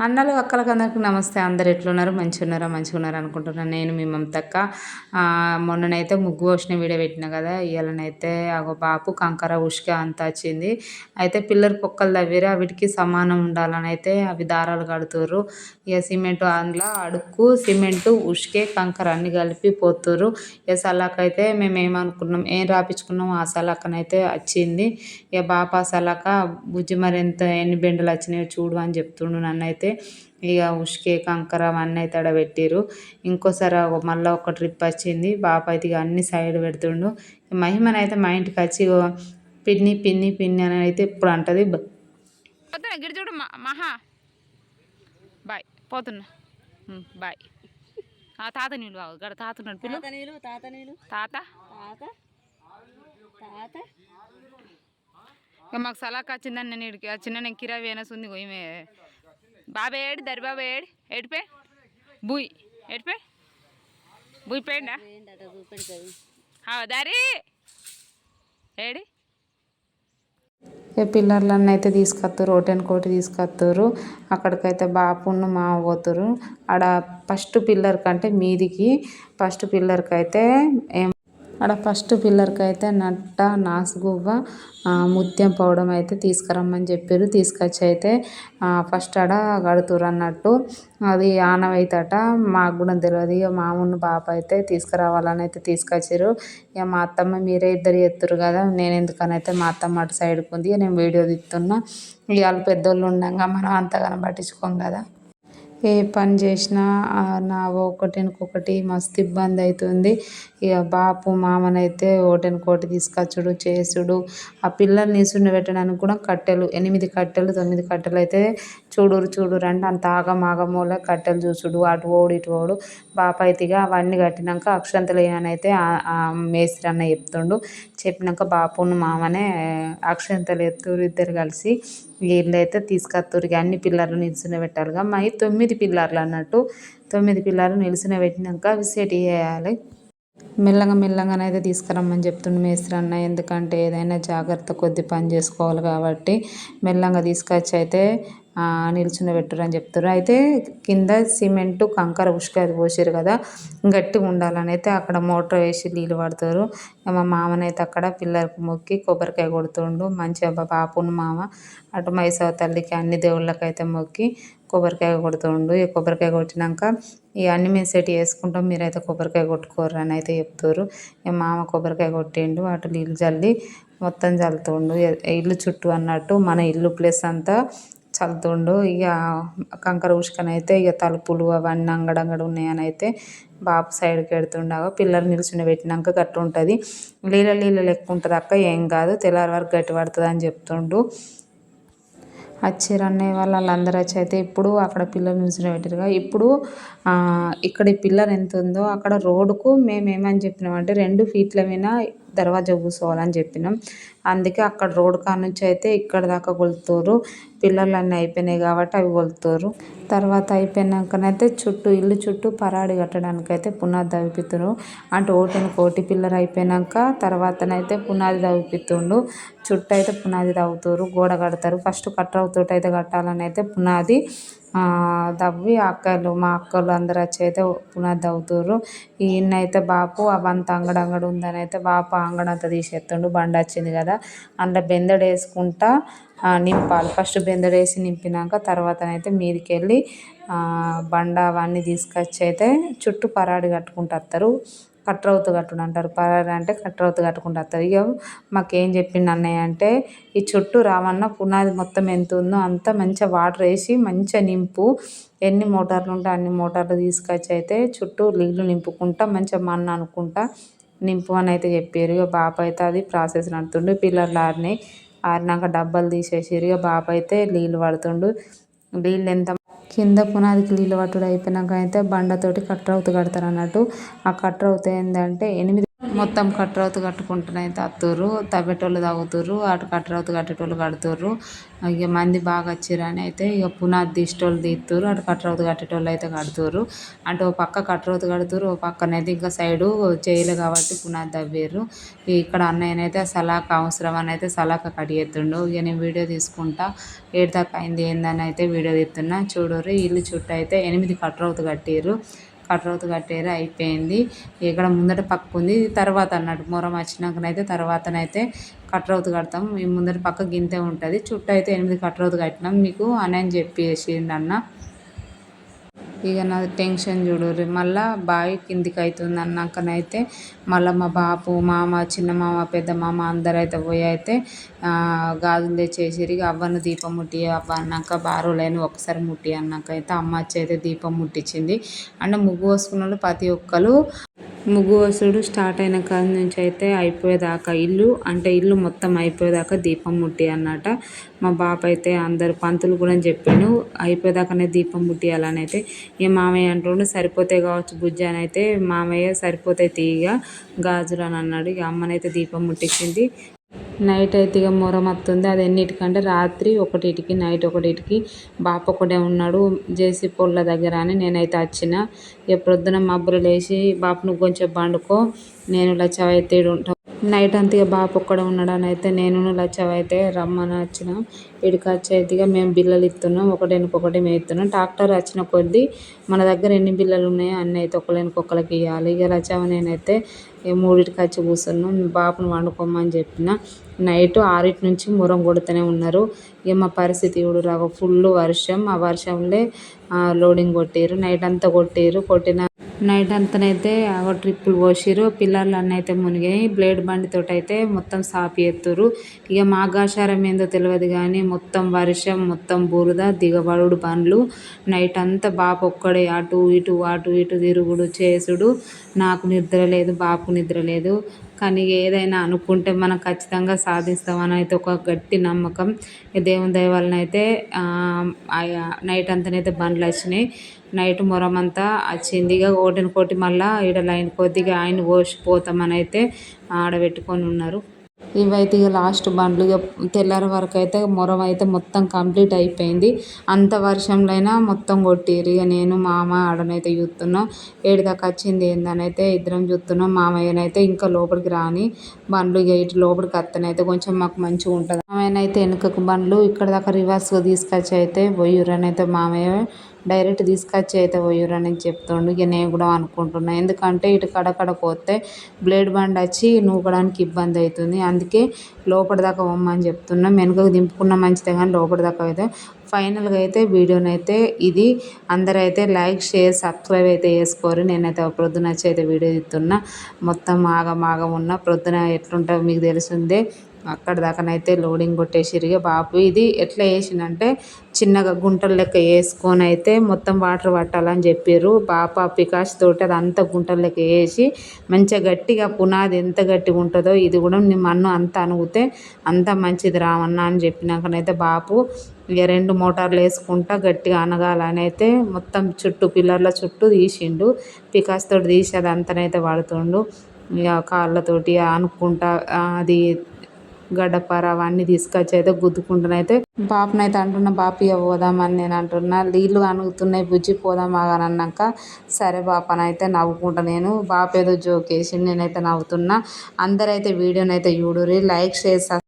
అన్నలు అక్కలకు అందరికి నమస్తే. అందరు ఎట్లున్నారు? మంచిగా ఉన్నారు అనుకుంటున్నాను. నేను మీ మమతక్క. మొన్ననైతే ముగ్గు పోసిన వీడియో పెట్టిన కదా. ఇవాళనైతే ఒక బాపు కంకర ఉష్క అంతా వచ్చింది. అయితే పిల్లర్ పొక్కలు తవ్విరు. వీటికి సమానం ఉండాలని అయితే అవి దారాలు కడుతుర్రు. ఇక సిమెంట్ అందులో అడుక్కు సిమెంటు ఉష్కే కంకర అన్ని కలిపి పోతుర్రు. ఇక సలాకైతే మేము ఏమనుకున్నాం, ఏం రాపించుకున్నాం ఆ సలాకనైతే వచ్చింది. ఇక బాపా సలాక బుజ్జి మరి ఎన్ని బెండలు వచ్చినాయో చూడు అని చెప్తుండు నన్నైతే. ఇక ఉష్కే కంకర అవన్నీ అయితే ఆడ పెట్టిర్రు. ఇంకోసారి మళ్ళీ ఒక ట్రిప్ వచ్చింది. బాప అయితే ఇక అన్ని సైడ్ పెడుతుండు. మహిమనైతే మా ఇంటికి వచ్చి పిన్ని పిన్ని పిన్ని అని అయితే ఇప్పుడు అంటది. గిరిజుడు మహా బాయ్ పోతున్నా బాయ్. తాత నీళ్ళు గడ తాత ఉన్నాడు పిల్ల తాత మాకు సలాక్ వచ్చిందని నేను ఇడికి చిన్న నేను కిరాయి వేనస్ ఉంది ఈమె బాబా ఏడు దరి బాబా ఏడిపే బుయ్ ఏడిపే బుయ్ పేండా దారి ఏడి పిల్లర్లన్నీ అయితే తీసుకొస్తారు. రోటెన్ కోటి తీసుకొస్తారు. అక్కడికైతే బాపును మామ పోతారు. ఆడ ఫస్ట్ పిల్లర్ కంటే మీదికి ఫస్ట్ పిల్లర్కి అయితే ఫస్ట్ పిల్లర్కి అయితే నట్ట నాసుగువ్వ ముత్యం పౌడం అయితే తీసుకురమ్మని చెప్పారు. తీసుకొచ్చి అయితే ఫస్ట్ ఆడ కడుతురు అన్నట్టు. అది ఆనవైతట మాకు కూడా తెలియదు. ఇక మామూలు బాప అయితే తీసుకురావాలని అయితే తీసుకొచ్చారు. ఇక మా అత్తమ్మ మీరే ఇద్దరు చేస్తారు కదా, నేను ఎందుకని అయితే మా అత్తమ్మ అటు సైడ్కి ఉంది. నేను వీడియో తీస్తున్నా. ఇక వాళ్ళు పెద్దోళ్ళు ఉండగా మనం అంతగానో పట్టించుకోం కదా. ఏ పని చేసినా నా ఒకటికొకటి మస్తు ఇబ్బంది అవుతుంది. ఇక బాపు మామనైతే ఒకటికొకటి తీసుకొచ్చుడు చేసుడు. ఆ పిల్లలు నిల్చుండ పెట్టడానికి కూడా కట్టెలు 8 కట్టెలు 9 కట్టెలు అయితే చూడు రండి అంత ఆగమాగమూల కట్టెలు చూసుడు, అటు పోడు ఇటు పోడు. బాప అయితే ఇక అవన్నీ కట్టినాక అక్షంతలు వేయనైతే మేస్త్రి అన్న చెప్తుండు. చెప్పినాక బాపును మామనే అక్షంతలు ఎత్తురు ఇద్దరు కలిసి. వీళ్ళు అయితే తీసుకొస్తారు. ఇక అన్ని పిల్లర్లు నిల్చుని పెట్టాలిగా. మా 9 పిల్లర్లు అన్నట్టు. 9 పిల్లర్లు నిల్చుని పెట్టినాక అవి సెట్ చేయాలి. మెల్లగానైతే తీసుకురమ్మని చెప్తుండు మేస్త్రి అన్న. ఎందుకంటే ఏదైనా జాగ్రత్త కొద్ది పని చేసుకోవాలి కాబట్టి మెల్లగా తీసుకొచ్చి అయితే నిల్చుని పెట్టురు అని చెప్తారు. అయితే కింద సిమెంటు కంకర ఉష్క అది పోసారు కదా, గట్టిగా ఉండాలని అయితే అక్కడ మోటార్ వేసి నీళ్ళు పడతారు. మా మామనైతే అక్కడ పిల్లర్కి మొక్కి కొబ్బరికాయ కొడుతుండు. మంచిగా బాపును మామ అటు మైసవ తల్లికి అన్ని దేవుళ్ళకైతే మొక్కి కొబ్బరికాయ కొడుతుండు. ఈ కొబ్బరికాయ కొట్టినాక ఈ అన్ని మేము సెట్ చేసుకుంటాం, మీరైతే కొబ్బరికాయ కొట్టుకోరు అని అయితే చెప్తారు. ఇక మామ కొబ్బరికాయ కొట్టిండు. అటు నీళ్ళు చల్లి మొత్తం చల్లుతుండు. ఇల్లు చుట్టూ అన్నట్టు మన ఇల్లు ప్లేస్ అంతా చల్లుతుండు. ఇక కంకర ఉష్కనైతే ఇక తలుపులు అవన్నీ అంగడంగడు ఉన్నాయని అయితే బాపు సైడ్కి పెడుతుండగా పిల్లలు నిల్చుని పెట్టినాక గట్టి ఉంటుంది. నీళ్ళ లెక్క ఉంటుంది అక్క, ఏం కాదు తెల్లారి వరకు గట్టి పడుతుంది అని చెప్తుండు. వచ్చారు అన్నయ్య వాళ్ళందరూ వచ్చి అయితే ఇప్పుడు అక్కడ పిల్లలు నిల్చుని పెట్టారుగా. ఇప్పుడు ఇక్కడ ఈ పిల్లర్ ఎంత ఉందో అక్కడ రోడ్డుకు మేము ఏమని చెప్పినామంటే 2 ఫీట్ల మీద దర్వాజా కూర్చోవాలని చెప్పినాం. అందుకే అక్కడ రోడ్డు కాడ నుంచి అయితే ఇక్కడ దాకా కొలుతురు. పిల్లర్లు అన్నీ అయిపోయినాయి కాబట్టి అవి కొలుతురు. తర్వాత అయిపోయినాకనైతే ఇల్లు చుట్టూ పరాడి కట్టడానికి అయితే పునాది తవ్విపిత్తురు. అంటే ఒకటి పిల్లర్ అయిపోయినాక తర్వాతనైతే పునాది తవ్విపిత్తుండు. చుట్టూ అయితే పునాది తవ్వుతారు, గోడ కడతారు. ఫస్ట్ కట్టరవుతోటి అయితే కట్టాలని అయితే పునాది తవ్వి మా అక్కలు అందరూ వచ్చి అయితే పునాది తవ్వుతారు. ఈయనైతే బాపు అవంతా అంగడంగడు ఉందని అయితే బాపు అంగడంతా తీసేస్తుండు. బండ వచ్చింది కదా, అందులో బెందడు వేసుకుంటా నింపాలి. ఫస్ట్ బెందడు వేసి నింపినాక తర్వాతనైతే మీదికి వెళ్ళి బండ అవన్నీ తీసుకొచ్చి అయితే చుట్టూ పరాడి కట్టుకుంటూ వస్తారు. కట్రవుతు కట్టుడు అంటారు. పరాడి అంటే కట్రవుతు కట్టుకుంటూ వస్తారు. ఇక మాకేం చెప్పిండు అన్నయ్య అంటే ఈ చుట్టూ రావన్న పునాది మొత్తం ఎంత ఉందో అంత మంచిగా వాటర్ వేసి మంచిగా నింపు, ఎన్ని మోటార్లు ఉంటే అన్ని మోటార్లు తీసుకొచ్చి అయితే చుట్టూ నీళ్ళు నింపుకుంటా మంచిగా మన్ను అనుకుంటా నింపు అని అయితే చెప్పారు. ఇక బాప అయితే అది ప్రాసెస్ నడుతుండు. పిల్లర్లు ఆరినాక డబ్బాలు తీసేసారు. ఇక బాప అయితే నీళ్ళు పడుతుండు. నీళ్ళు ఎంత కింద పునాదికి నీళ్ళు పట్టుడు అయిపోయినాక అయితే బండతోటి కట్రవుతు కడతారు అన్నట్టు. ఆ కట్రవుతు ఏంటంటే 8 మొత్తం కట్రౌతు కట్టుకుంటూనైతే వస్తుర్రు. తవ్వేటోళ్ళు తవ్వుతుర్రు, అటు కట్రౌతు కట్టేటోళ్ళు కడుతుర్రు. ఇక మంది బాగా వచ్చిర్రని అయితే ఇక పునాది తీసేటోళ్ళు తీస్తుర్రు, అటు కట్రౌతు కట్టేటోళ్ళు అయితే కడుతుర్రు. అంటే ఓ పక్క కట్రౌతు కడుతుర్రు, ఓ పక్కనైతే ఇంకా సైడు చేయలే కాబట్టి పునాది తవ్విర్రు. ఇక్కడ అన్నయ్యనైతే సలాక అవసరం అని అయితే సలాక కట్ చేస్తుండు. ఇక నేను వీడియో తీసుకుంటా ఏడు దాకా అయింది ఏందని అయితే వీడియో తీస్తున్నా. చూడుర్రి ఇల్లు చుట్టూ అయితే 8 కట్రౌతు కట్టిర్రు. కట్రౌతు కట్టారు, అయిపోయింది. ఇక్కడ ముందట పక్క ఉంది, తర్వాత అన్నట్టు మొరం వచ్చినాకనైతే తర్వాతనైతే కట్రౌతు కడతాం. ఈ ముందట పక్క గింతే ఉంటుంది. చుట్టూ అయితే 8 కట్రౌతు కట్టినాం మీకు అని చెప్పేసిండు అన్న. ఇక నా టెన్షన్ చూడుర్రి. మళ్ళీ బావి కిందికి అవుతుంది అన్నాకనైతే మళ్ళీ మా బాపు, మామ, చిన్న మామ, పెద్ద మామ అందరూ అయితే పోయి అయితే గాజులు తెచ్చేసిర్రు. ఇక అవ్వను దీపం ముట్టి అవ్వ అన్నాక బారోలేని ఒకసారి ముట్టి అన్నాక అయితే అమ్మ వచ్చి అయితే దీపం ముట్టించింది. అంటే ముగ్గు వేసుకున్న వాళ్ళు ప్రతి ఒక్కరు ముగ్గు వసుడు స్టార్ట్ అయిన కాడ నుంచి అయితే అయిపోయేదాకా ఇల్లు మొత్తం అయిపోయేదాకా దీపం ముట్టి అన్నట. మా బాప అయితే అందరు పంతులు కూడా చెప్పాను అయిపోయేదాకానే దీపం ముట్టియాలని అయితే. ఇక మామయ్య అంటుండు సరిపోతాయి కావచ్చు బుజ్జి అని అయితే, మామయ్య సరిపోతాయి తీగ గాజులు అని అన్నాడు. ఇక అమ్మనైతే దీపం ముట్టించింది. నైట్ అయితే ఇక మొరం వస్తుంది. అది ఎన్నిటికంటే రాత్రి 1కి, నైట్ 1కి. బాప ఒకడే ఉన్నాడు జేసీ పొల్ల దగ్గర అని నేనైతే వచ్చిన. ఇక ప్రొద్దున మబ్బులు లేచి బాప నువ్వు కొంచెం పండుకో, నేను లచ్చవైతే ఉంటాం. నైట్ అంతా ఇక బాప ఒక్కడే ఉన్నాడని అయితే నేను లచ్చవైతే రమ్మని వచ్చిన. ఇక్కడికి వచ్చి అయితే ఇక మేము బిల్లలు ఇస్తున్నాం, ఒకటి మేస్తున్నాం. ట్రాక్టర్ వచ్చిన కొద్దీ మన దగ్గర ఎన్ని బిల్లలు ఉన్నాయో అన్నీ అయితే ఒకళ్ళకి ఇవ్వాలి. ఇక లచ్చవ నేనైతే 3కి వచ్చి కూర్చున్నాం. బాపును వండుకోమని చెప్పిన. నైట్ 6 నుంచి మొరం కొడుతూనే ఉన్నారు. ఇక మా పరిస్థితి చూడుర్రి, ఫుల్ వర్షం. ఆ వర్షంలో లోడింగ్ కొట్టిర్రు, నైట్ అంతా కొట్టిన నైట్ అంతనైతే ట్రిప్పులు పోసిర్రు. పిల్లర్లు అన్నీ అయితే మునిగాయి. బ్లేడ్ బండితోటి అయితే మొత్తం సాపి ఎత్తురు. ఇక మాగాచారం ఏందో తెలియదు కానీ మొత్తం వర్షం, మొత్తం బురద, దిగబడుడు బండ్లు. నైట్ అంతా బాపు ఒక్కడే అటు ఇటు తిరుగుడు చేసుడు. నాకు నిద్ర లేదు, బాపు నిద్ర లేదు. కానీ ఏదైనా అనుకుంటే మనం ఖచ్చితంగా సాధిస్తామని అయితే ఒక గట్టి నమ్మకం. దేవుని దయ వలన అయితే నైట్ అంతనైతే బండ్లు వచ్చినాయి. నైట్ మొరం అంతా వచ్చింది. ఇక కోటి మళ్ళీ ఈడ లైన్ కొద్దిగా ఆయన పోసిపోతామని అయితే ఆడబెట్టుకొని ఉన్నారు. ఇవైతే ఇక లాస్ట్ బండ్లు. ఇక తెల్లారి వరకు అయితే మొరం అయితే మొత్తం కంప్లీట్ అయిపోయింది. అంత వర్షంలో అయినా మొత్తం కొట్టిర్రు. ఇక నేను మామ ఆడనైతే చూస్తున్నాం. ఏడుదాకా వచ్చింది ఏందని అయితే ఇద్దరం చూస్తున్నాం. మామయ్యనైతే ఇంకా లోపలికి రాని బండ్లు ఇక ఇటు లోపలికి వస్తేనైతే కొంచెం మాకు మంచిగా ఉంటుంది. మామయ్యనైతే వెనుకకు బండ్లు ఇక్కడ దాకా రివర్స్గా తీసుకొచ్చి అయితే పోయిర్రని అయితే మామయ్య డైరెక్ట్ తీసుకొచ్చి అయితే పోయిర్రని చెప్తుండు. ఇక నేను కూడా అనుకుంటున్నాను, ఎందుకంటే ఇటు కడకడ పోతే బ్లేడ్ బండ్ వచ్చి నూకడానికి ఇబ్బంది అవుతుంది. అందుకే లోపల దాకా పోమ్మని చెప్తున్నాం. వెనుకకు దింపుకున్న మంచిదే కానీ లోపల దాకా అయితే. ఫైనల్గా అయితే వీడియోనైతే ఇది. అందరైతే లైక్, షేర్, సబ్స్క్రైబ్ అయితే చేసుకోరు. నేనైతే ప్రొద్దున వచ్చి అయితే వీడియో తీస్తున్నా. మొత్తం ఆగం ఉన్న ప్రొద్దున ఎట్లుంటుందో మీకు తెలిసిందే. అక్కడ దాకానైతే లోడింగ్ కొట్టేసిరిగా బాపు. ఇది ఎట్లా వేసిందంటే చిన్నగా గుంటలు లెక్క వేసుకొని అయితే మొత్తం వాటర్ పట్టాలని చెప్పారు. బాప పికాష్ తోటి అది అంత గుంటలు లెక్క వేసి మంచిగా గట్టిగా పునాది ఎంత గట్టిగా ఉంటుందో ఇది కూడా మన్ను అంత అనుగుతే అంత మంచిది రావన్నా అని చెప్పినాకనైతే బాపు ఇక 2 మోటార్లు వేసుకుంటా గట్టిగా అనగాలని అయితే మొత్తం చుట్టూ పిల్లర్ల చుట్టూ తీసిండు. పికాస్ తోటి తీసి అది అంతనైతే పడుతుండు. ఇక కాళ్ళతోటి అనుకుంటా అది గడ్డపార అవన్నీ తీసుకొచ్చి అయితే గుద్దుకుంటున్నైతే బాపునైతే అంటున్నా, బాపు ఇక పోదామని నేను అంటున్నా. నీళ్ళు అనుగుతున్నాయి బుజ్జి పోదాం ఆగని అన్నాక సరే బాపు అని అయితే నవ్వుకుంటా. నేను బాపు ఏదో జోక్ వేసి నేనైతే నవ్వుతున్నా. అందరైతే వీడియోనైతే చూడుర్రి, లైక్, షేర్,